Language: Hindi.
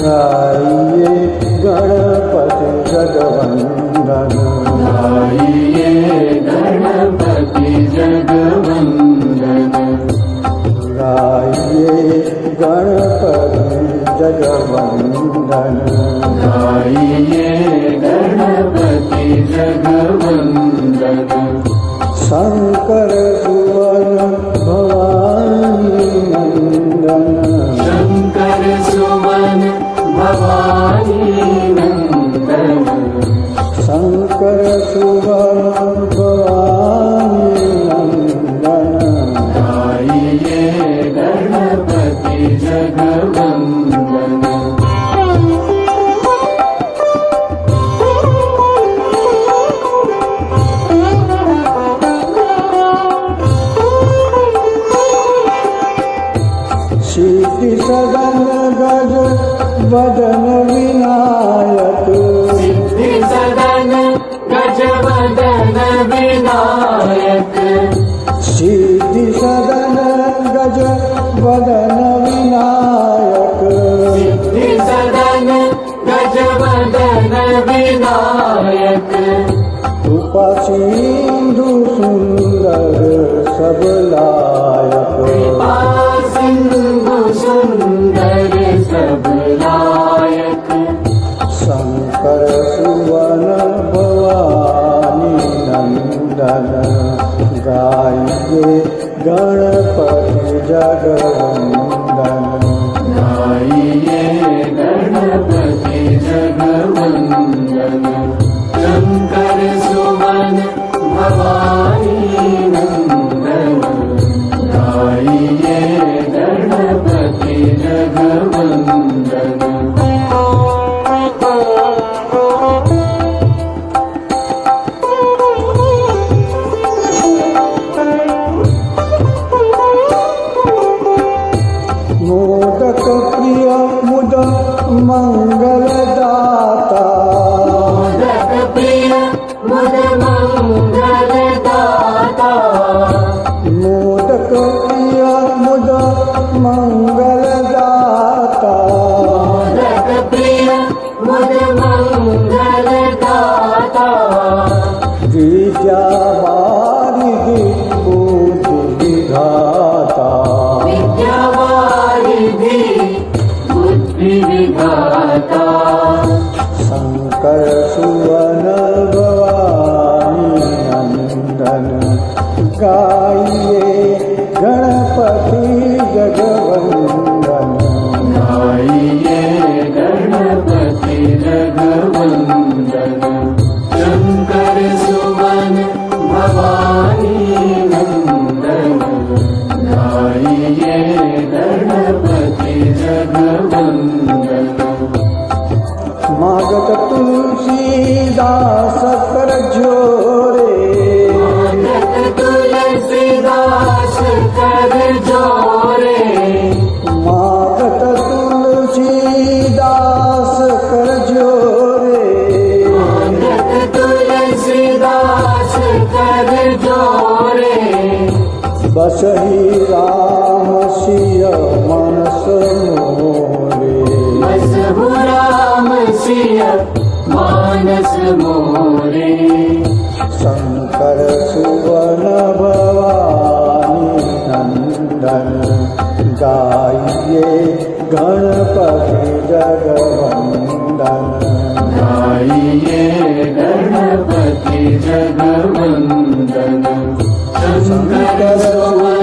गाइए गणपति जगवंदन, गाइए गणपति जगवंदन, गाइए गणपति जगवंदन, गाइए गणपति जगवंदन। शंकर सुवन भवानी नंदन, शंकर सुवन भवानी नंदन, शंकर सुवन भवानी नंदन, गाइए गणपति जगवंदन। सिद्धि सदन गज वदन विनायक, सिद्धि सदन गज वदन विनायक, सिद्धि सदन गज वदन विनायक, सिद्धि सदन गज वदन विनायक, कृपा सिंधु सुंदर सब लायक, कृपा सिंधु सुंदर सब लायक, शंकर सुवन भवानी नंदन, गाइए गणपति जगवंदन, गाइए गणपति जगवंदन। शंकर सुवन भवानी नंदन, गाइए गणपति जगवंदन। मोदक प्रिय मुद मंगलदाता, मोदक प्रिय मुद मंगलदाता, मोदक प्रिय मुद मंगलदाता, मोदक प्रिय मुद मंगलदाता, विद्या वारिधि बुद्धि विधाता, विद्यावारिधि बुद्धि विधाता, शंकर सुवन भवानी नंदन, गाइए गणपति जगवंदन, गाइए गणपति जगवंदन। शंकर सुवन भवानी नंदन, गाइए गणपति जगवंदन। मागत तुलसीदास कर जोरे, मागत तुलसीदास कर जोरे, मागत तुलसीदास कर जोरे, मागत तुलसीदास कर जोरे, बसहि राम सिय मनस मोरे, बसहु राम सिय मानस मोरे, शंकर सुवन भवानी नंदन, गाइए गणपति जगवंदन, गाइए गणपति जगवंदन। शंकर सुवन